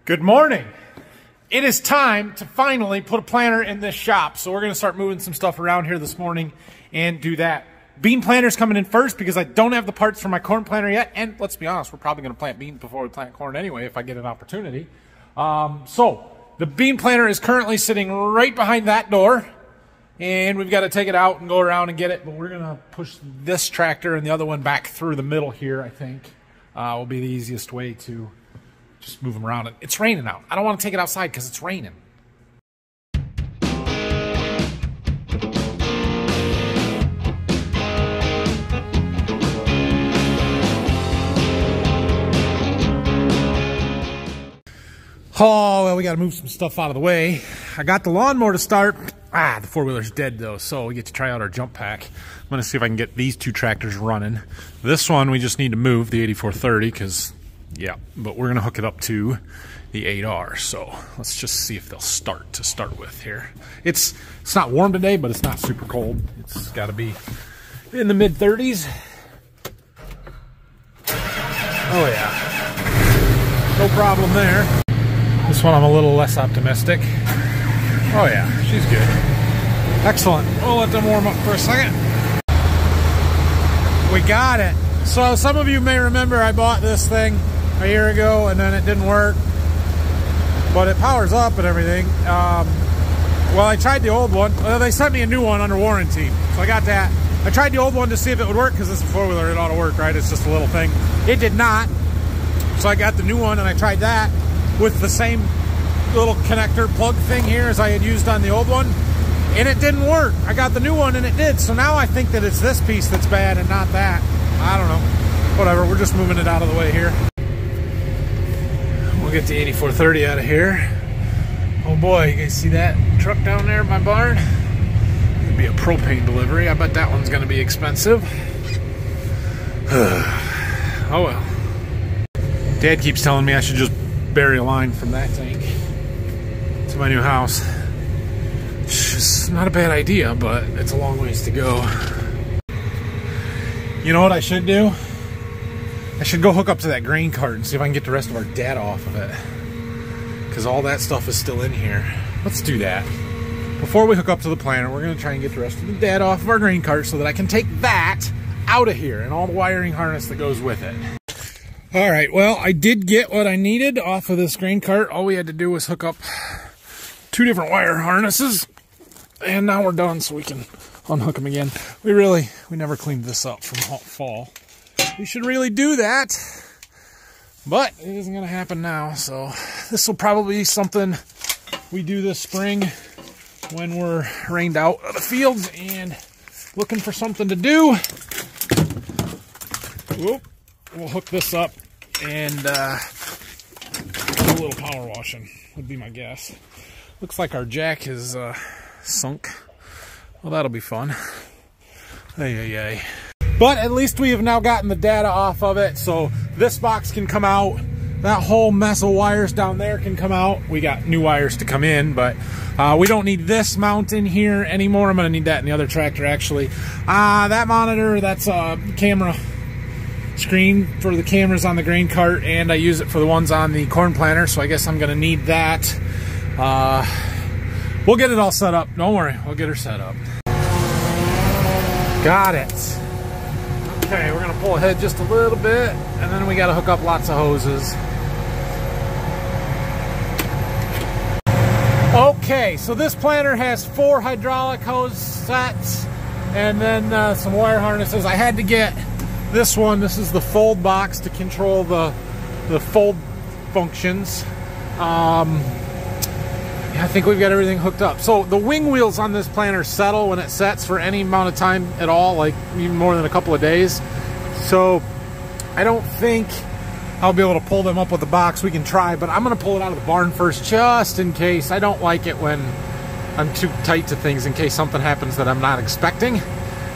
Good morning. It is time to finally put a planter in this shop. So we're going to start moving some stuff around here this morning and do that. Bean planter's coming in first because I don't have the parts for my corn planter yet. And let's be honest, we're probably going to plant beans before we plant corn anyway if I get an opportunity. So the bean planter is currently sitting right behind that door. And we've got to take it out and go around and get it. But we're going to push this tractor and the other one back through the middle here, I think. Will be the easiest way to just move them around. It's raining out. I don't want to take it outside because it's raining. Oh, well, we got to move some stuff out of the way. I got the lawnmower to start. The four-wheeler's dead, though, so we get to try out our jump pack. I'm going to see if I can get these two tractors running. This one, we just need to move, the 8430, because, yeah, but we're going to hook it up to the 8R, so let's just see if they'll start to start with here. It's not warm today, but it's not super cold. It's got to be in the mid-30s. Oh, yeah. No problem there. This one I'm a little less optimistic. Oh yeah, she's good. Excellent. We'll let them warm up for a second. We got it. So some of you may remember I bought this thing a year ago and then it didn't work. But it powers up and everything. Well, I tried the old one. Well, they sent me a new one under warranty. So I got that. I tried the old one to see if it would work because it's a four-wheeler. It ought to work, right? It's just a little thing. It did not. So I got the new one and I tried that with the same little connector plug thing here as I had used on the old one, and it didn't work. I got the new one and it did. So now I think that it's this piece that's bad and not that. I don't know. Whatever, we're just moving it out of the way here. We'll get the 8430 out of here. Oh boy, you guys see that truck down there at my barn? It'd be a propane delivery. I bet that one's gonna be expensive. Oh well. Dad keeps telling me I should just bury a line from that tank to my new house. It's just not a bad idea, but it's a long ways to go. You know what I should do? I should go hook up to that grain cart and see if I can get the rest of our data off of it, because all that stuff is still in here. Let's do that. Before we hook up to the planter, we're going to try and get the rest of the data off of our grain cart so that I can take that out of here and all the wiring harness that goes with it. All right, well, I did get what I needed off of this grain cart. All we had to do was hook up two different wire harnesses, and now we're done so we can unhook them again. We never cleaned this up from fall. We should really do that, but it isn't going to happen now, so this will probably be something we do this spring when we're rained out of the fields and looking for something to do. Whoop. We'll hook this up and do a little power washing would be my guess. Looks like our jack is sunk. Well, that'll be fun. Ay. But at least we have now gotten the data off of it, so this box can come out. That whole mess of wires down there can come out. We got new wires to come in, but we don't need this mount in here anymore. I'm going to need that in the other tractor, actually. That monitor, that's a camera screen for the cameras on the grain cart, and I use it for the ones on the corn planter, so I guess I'm going to need that. We'll get it all set up. Don't worry, we'll get her set up. Got it. Okay, we're going to pull ahead just a little bit, and then we got to hook up lots of hoses. Okay, so this planter has 4 hydraulic hose sets and then some wire harnesses. I had to get this one. This is the fold box to control the fold functions. Yeah, I think we've got everything hooked up. So the wing wheels on this planter settle when it sets for any amount of time at all, like even more than a couple of days. So I don't think I'll be able to pull them up with the box. We can try, but I'm going to pull it out of the barn first just in case. I don't like it when I'm too tight to things in case something happens that I'm not expecting.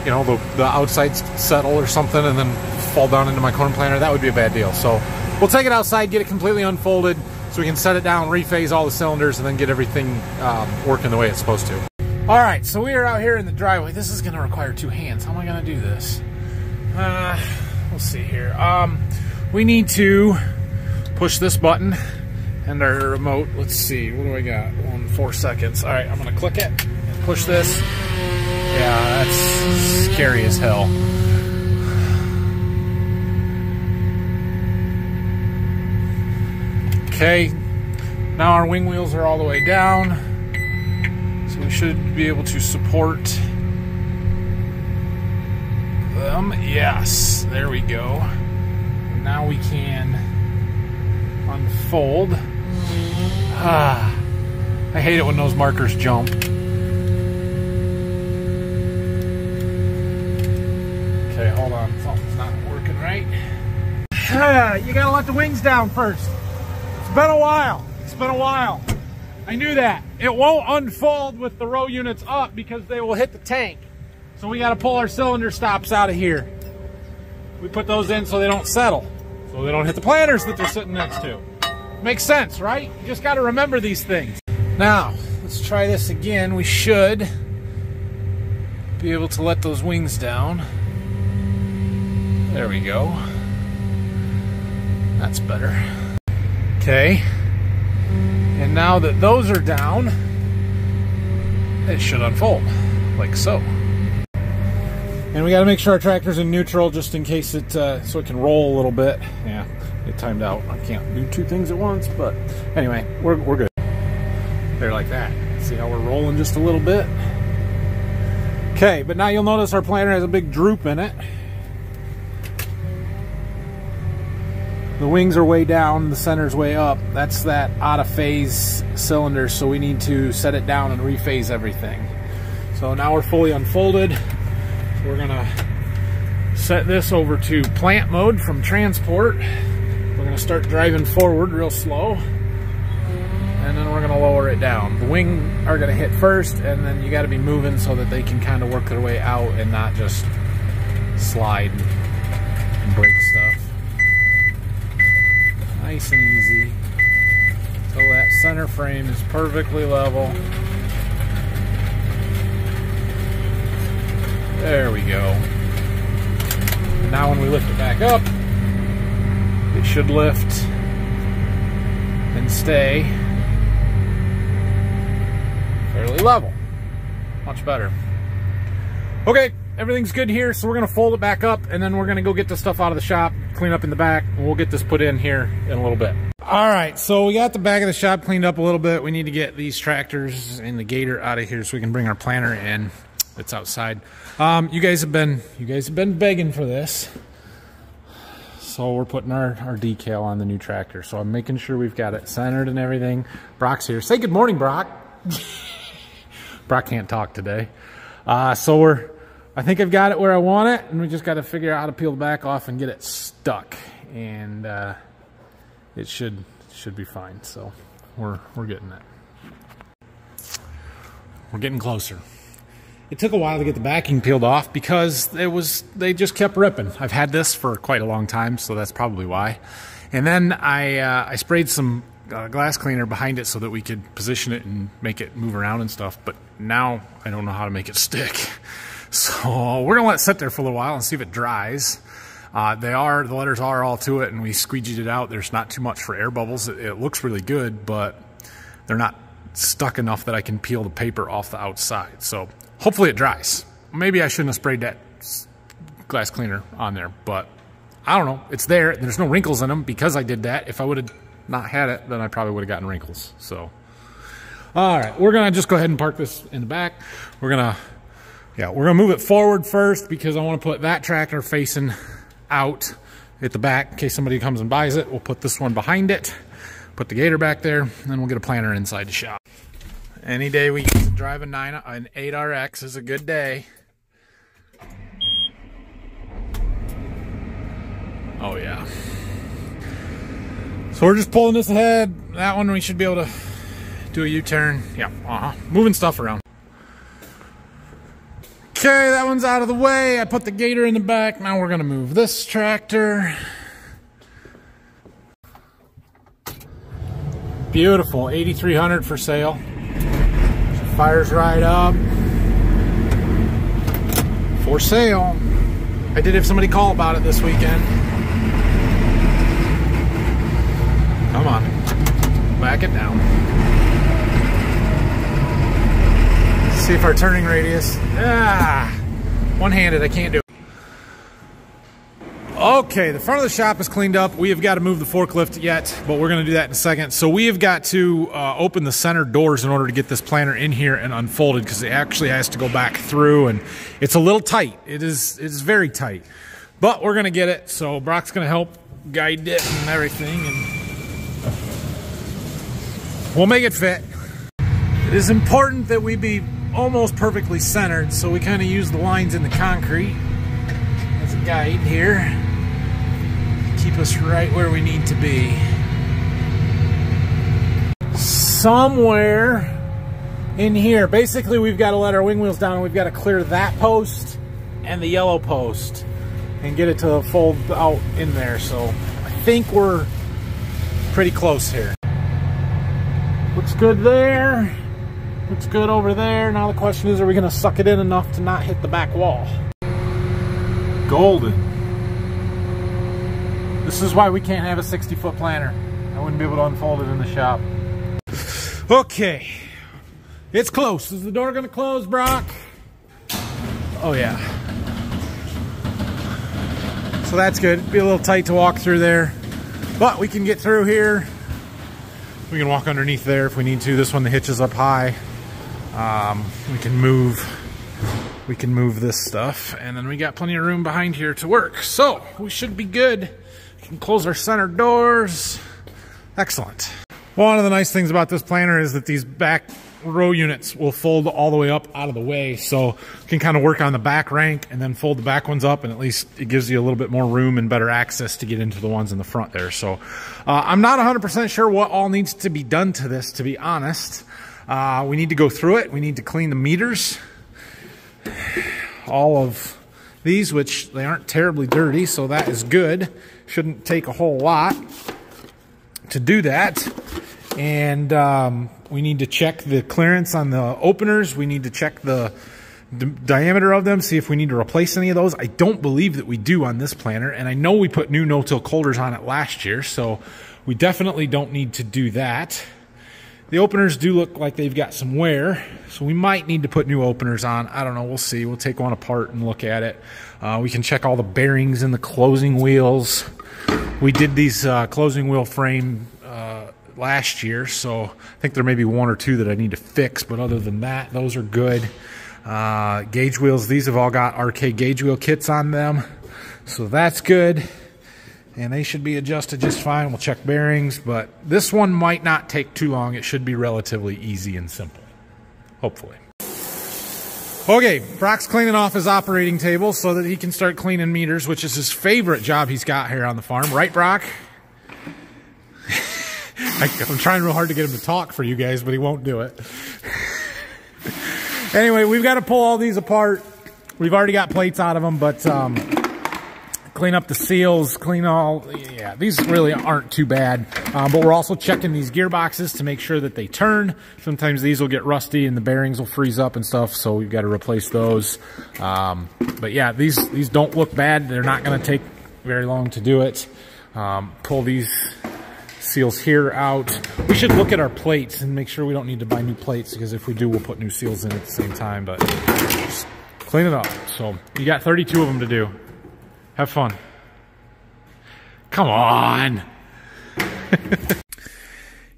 You know, the outsides settle or something and then fall down into my corn planter. That would be a bad deal. So we'll take it outside, get it completely unfolded so we can set it down, rephase all the cylinders, and then get everything working the way it's supposed to. All right, so we are out here in the driveway. This is going to require 2 hands. How am I going to do this? We'll see here. We need to push this button, and And our remote, let's see, what do I got? 4 seconds. All right, I'm gonna click it, push this. Yeah, that's scary as hell. Okay, now our wing wheels are all the way down, so we should be able to support them. Yes, there we go. And now we can unfold. I hate it when those markers jump. Okay, hold on, something's not working right. You gotta let the wings down first. It's been a while. It's been a while. I knew that. It won't unfold with the row units up because they will hit the tank. So we gotta pull our cylinder stops out of here. We put those in so they don't settle, so they don't hit the planters that they're sitting next to. Makes sense, right? You just gotta remember these things. Now, let's try this again. We should be able to let those wings down. There we go. That's better. Okay. And now that those are down, it should unfold, like so. And we got to make sure our tractor's in neutral just in case it, so it can roll a little bit. Yeah, it timed out. I can't do two things at once, but anyway, we're good. There, like that. See how we're rolling just a little bit? Okay, but now you'll notice our planter has a big droop in it. The wings are way down, the center's way up. That's that out of phase cylinder, so we need to set it down and rephase everything. So now we're fully unfolded. We're gonna set this over to plant mode from transport. We're gonna start driving forward real slow, and then we're gonna lower it down. The wing are gonna hit first, and then you gotta be moving so that they can kind of work their way out and not just slide and break stuff. Nice and easy until that center frame is perfectly level. There we go. And now when we lift it back up, it should lift and stay fairly level. Much better. Okay, everything's good here, so we're gonna fold it back up and then we're gonna go get the stuff out of the shop, clean up in the back, and we'll get this put in here in a little bit. All right, so we got the back of the shop cleaned up a little bit. We need to get these tractors and the gator out of here so we can bring our planter in. It's outside. You guys have been begging for this, so we're putting our decal on the new tractor. So I'm making sure we've got it centered and everything. Brock's here. Say good morning, Brock. Brock can't talk today. So I think I've got it where I want it, and we just got to figure out how to peel the back off and get it stuck, and it should be fine. So we're getting it. We're getting closer. It took a while to get the backing peeled off because they just kept ripping. I've had this for quite a long time, so that's probably why. And then I sprayed some glass cleaner behind it so that we could position it and make it move around and stuff. But now I don't know how to make it stick. So we're gonna let it sit there for a little while and see if it dries. The letters are all to it, and we squeegeed it out. There's not too much for air bubbles. It looks really good, but they're not stuck enough that I can peel the paper off the outside. So hopefully it dries. Maybe I shouldn't have sprayed that glass cleaner on there, but I don't know. It's there. There's no wrinkles in them because I did that. If I would have not had it, then I probably would have gotten wrinkles. So, all right, we're gonna just go ahead and park this in the back. We're gonna move it forward first because I want to put that tractor facing out at the back in case somebody comes and buys it. We'll put this one behind it, put the gator back there, and then we'll get a planter inside the shop. Any day we get to drive an 8RX is a good day. Oh yeah. So we're just pulling this ahead. That one we should be able to do a U-turn. Yeah, moving stuff around. Okay, that one's out of the way. I put the gator in the back. Now we're gonna move this tractor. Beautiful, 8300 for sale. Fires right up. For sale. I did have somebody call about it this weekend. Come on. back it down. See if our turning radius, one-handed, I can't do it. Okay, the front of the shop is cleaned up. We have got to move the forklift yet, but we're going to do that in a second. So we have got to open the center doors in order to get this planter in here and unfolded, because it actually has to go back through, and it's a little tight. It is very tight, but we're going to get it. So Brock's going to help guide it and everything, and we'll make it fit. It is important that we be almost perfectly centered, so we kind of use the lines in the concrete as a guide here. Keep us right where we need to be. Somewhere in here, basically we've got to let our wing wheels down, and we've got to clear that post and the yellow post and get it to fold out in there. So I think we're pretty close here. Looks good there. Looks good over there. Now the question is, are we going to suck it in enough to not hit the back wall? Golden. This is why we can't have a 60-foot planter. I wouldn't be able to unfold it in the shop. Okay. It's close. Is the door going to close, Brock? Oh, yeah. So that's good. It'd be a little tight to walk through there, but we can get through here. We can walk underneath there if we need to. This one, the hitch is up high. We can move this stuff, and then we got plenty of room behind here to work. So we should be good. We can close our center doors. Excellent. One of the nice things about this planter is that these back row units will fold all the way up out of the way, so you can kind of work on the back rank and then fold the back ones up, and at least it gives you a little bit more room and better access to get into the ones in the front there. So I'm not 100% sure what all needs to be done to this, to be honest. We need to go through it. We need to clean the meters, all of these, which they aren't terribly dirty, so that is good. Shouldn't take a whole lot to do that. And we need to check the clearance on the openers. We need to check the diameter of them, see if we need to replace any of those. I don't believe that we do on this planter, and I know we put new no-till colders on it last year, so we definitely don't need to do that. The openers do look like they've got some wear, so we might need to put new openers on. I don't know, we'll see. We'll take one apart and look at it. We can check all the bearings in the closing wheels. We did these closing wheel frame last year, so I think there may be one or two that I need to fix, but other than that, those are good. Gauge wheels, these have all got RK gauge wheel kits on them, so that's good. And they should be adjusted just fine. We'll check bearings, but this one might not take too long. It should be relatively easy and simple, hopefully. Okay, Brock's cleaning off his operating table so that he can start cleaning meters, which is his favorite job he's got here on the farm. Right, Brock? I'm trying real hard to get him to talk for you guys, but he won't do it. Anyway, we've got to pull all these apart. We've already got plates out of them, but clean up the seals, clean all, yeah, these really aren't too bad. But we're also checking these gearboxes to make sure that they turn. Sometimes these will get rusty and the bearings will freeze up and stuff, so we've got to replace those. But yeah, these don't look bad. They're not going to take very long to do it. Pull these seals here out. We should look at our plates and make sure we don't need to buy new plates, because if we do, we'll put new seals in at the same time. But just clean it up. So you got 32 of them to do. Have fun. Come on.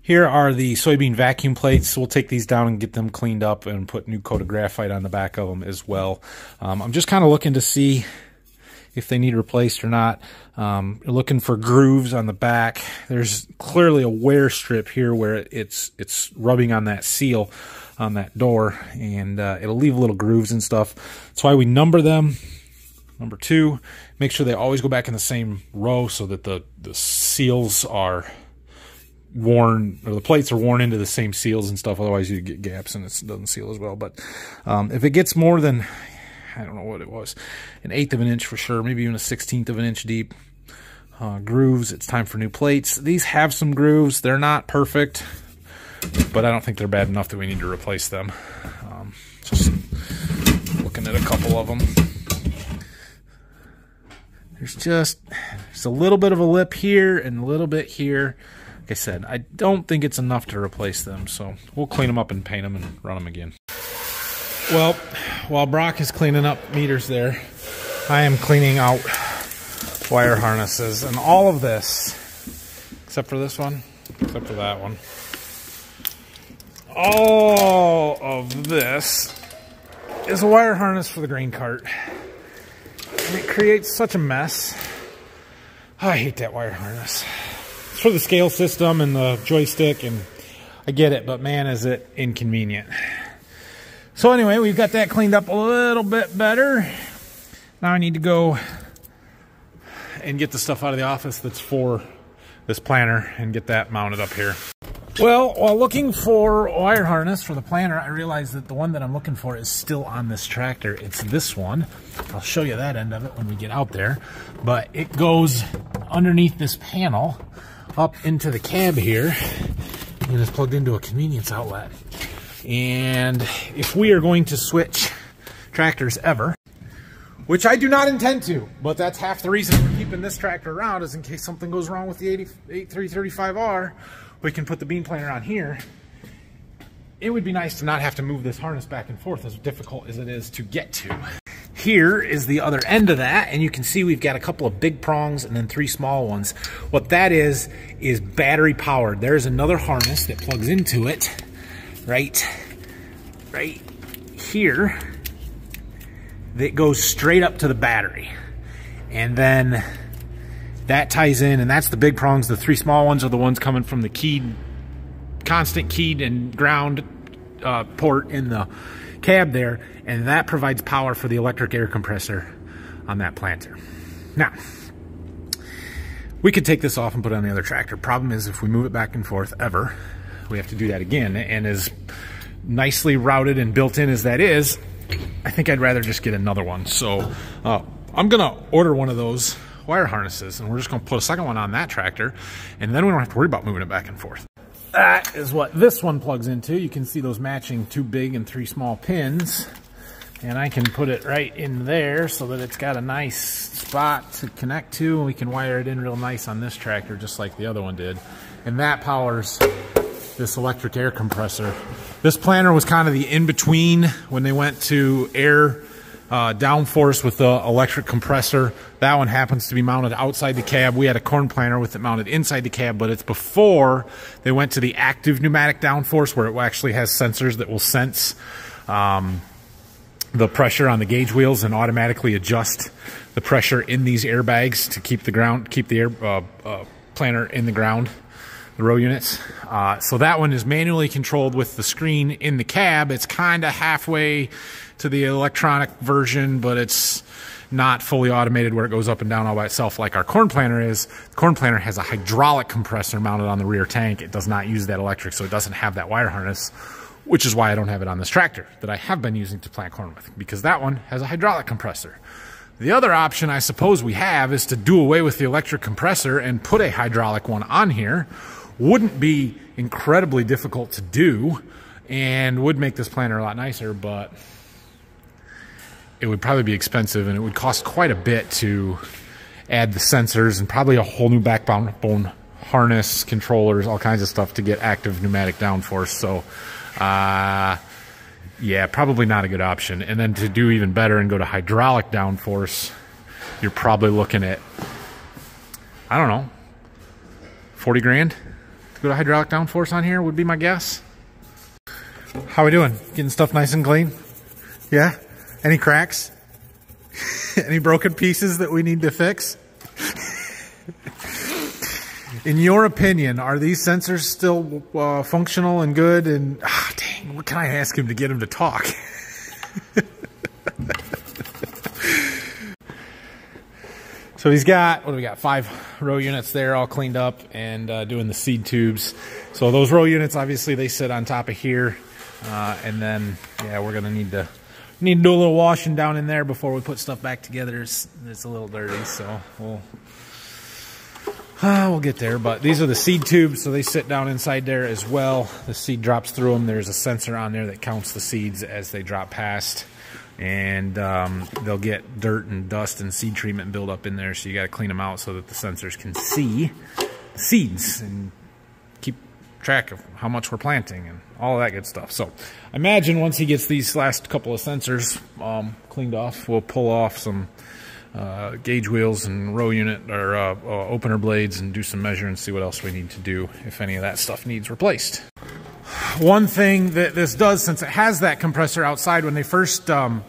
Here are the soybean vacuum plates. We'll take these down and get them cleaned up and put new coat of graphite on the back of them as well. I'm just kind of looking to see if they need replaced or not. Looking for grooves on the back. There's clearly a wear strip here where it's rubbing on that seal on that door, and it'll leave little grooves and stuff. That's why we number them. Number 2, make sure they always go back in the same row so that the seals are worn, or the plates are worn into the same seals and stuff. Otherwise you get gaps and it doesn't seal as well. But if it gets more than, I don't know what it was, 1/8 of an inch for sure, maybe even 1/16 of an inch deep grooves, it's time for new plates. These have some grooves. They're not perfect, but I don't think they're bad enough that we need to replace them. Just looking at a couple of them. There's a little bit of a lip here and a little bit here. like I said, I don't think it's enough to replace them, so we'll clean them up and paint them and run them again. Well, while Brock is cleaning up meters there, I am cleaning out wire harnesses, and all of this, except for this one, except for that one, all of this is a wire harness for the grain cart, and it creates such a mess. I hate that wire harness. It's for the scale system and the joystick, and I get it, but man, is it inconvenient. So anyway, we've got that cleaned up a little bit better. Now I need to go and get the stuff out of the office that's for this planter and get that mounted up here. Well, while looking for a wire harness for the planter, I realized that the one that I'm looking for is still on this tractor. It's this one. I'll show you that end of it when we get out there. But it goes underneath this panel up into the cab here, and it's plugged into a convenience outlet. And if we are going to switch tractors ever, which I do not intend to, but that's half the reason we're keeping this tractor around, is in case something goes wrong with the 8335R, we can put the bean planter on here. It would be nice to not have to move this harness back and forth, as difficult as it is to get to. Here is the other end of that, and you can see we've got a couple of big prongs and then 3 small ones. What that is battery powered. There's another harness that plugs into it right here that goes straight up to the battery, and then that ties in, and that's the big prongs. The 3 small ones are the ones coming from the keyed, constant keyed and ground port in the cab there, and that provides power for the electric air compressor on that planter. Now, we could take this off and put it on the other tractor. Problem is, if we move it back and forth ever, we have to do that again, and as nicely routed and built in as that is, I think I'd rather just get another one. So I'm gonna order one of those wire harnesses, and we're just gonna put a second one on that tractor, and then we don't have to worry about moving it back and forth. That is what this one plugs into. You can see those matching 2 big and 3 small pins, and I can put it right in there so that it's got a nice spot to connect to, and we can wire it in real nice on this tractor just like the other one did. And that powers this electric air compressor. This planter was kind of the in-between when they went to air downforce with the electric compressor. That one happens to be mounted outside the cab. We had a corn planter with it mounted inside the cab, but it's before they went to the active pneumatic downforce, where it actually has sensors that will sense the pressure on the gauge wheels and automatically adjust the pressure in these airbags to keep the air planter in the ground, the row units. So that one is manually controlled with the screen in the cab. It's kind of halfway to the electronic version, but it's not fully automated where it goes up and down all by itself like our corn planter is. The corn planter has a hydraulic compressor mounted on the rear tank. It does not use that electric, so it doesn't have that wire harness, which is why I don't have it on this tractor that I have been using to plant corn with, because that one has a hydraulic compressor. The other option I suppose we have is to do away with the electric compressor and put a hydraulic one on here. Wouldn't be incredibly difficult to do and would make this planter a lot nicer, but it would probably be expensive, and it would cost quite a bit to add the sensors and probably a whole new backbone harness, controllers, all kinds of stuff to get active pneumatic downforce. So yeah, probably not a good option. And then to do even better and go to hydraulic downforce, you're probably looking at, I don't know, 40 grand to go to hydraulic downforce on here would be my guess. How we doing? Getting stuff nice and clean? Yeah? Any cracks? Any broken pieces that we need to fix? In your opinion, are these sensors still functional and good? And dang, what can I ask him to get him to talk? So he's got, what do we got? 5 row units there, all cleaned up and doing the seed tubes. So those row units, obviously, they sit on top of here, and then yeah, we're gonna need to do a little washing down in there before we put stuff back together. It's a little dirty, so we'll get there. But these are the seed tubes, so they sit down inside there as well. The seed drops through them. There's a sensor on there that counts the seeds as they drop past, and they'll get dirt and dust and seed treatment build up in there, so you got to clean them out so that the sensors can see seeds and track of how much we're planting and all of that good stuff. So I imagine once he gets these last couple of sensors cleaned off, we'll pull off some gauge wheels and row unit or opener blades and do some measure and see what else we need to do if any of that stuff needs replaced. One thing that this does, since it has that compressor outside, when we first got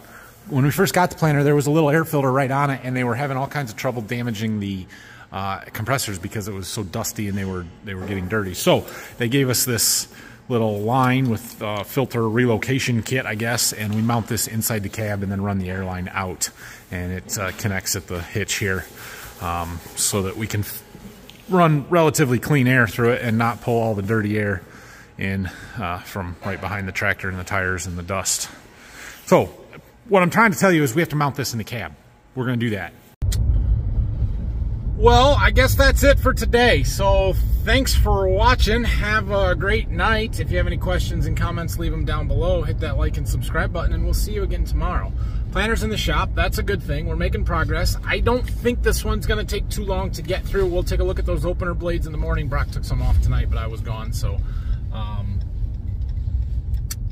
the planter, there was a little air filter right on it, and they were having all kinds of trouble damaging the compressors because it was so dusty and they were getting dirty. So they gave us this little line with filter relocation kit, I guess, and we mount this inside the cab and then run the air line out, and it connects at the hitch here, so that we can run relatively clean air through it and not pull all the dirty air in from right behind the tractor and the tires and the dust. So what I'm trying to tell you is we have to mount this in the cab. We're going to do that. Well, I guess that's it for today. So thanks for watching. Have a great night. If you have any questions and comments, leave them down below. Hit that like and subscribe button, and we'll see you again tomorrow. Planter's in the shop. That's a good thing. We're making progress. I don't think this one's going to take too long to get through. We'll take a look at those opener blades in the morning. Brock took some off tonight, but I was gone. So,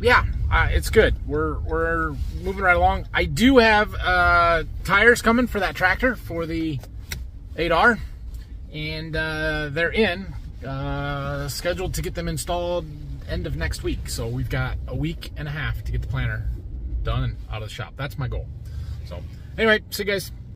yeah, it's good. We're moving right along. I do have tires coming for that tractor for the 8R, and they're in, scheduled to get them installed end of next week. So we've got a week and a half to get the planter done and out of the shop. That's my goal. So anyway, see you guys.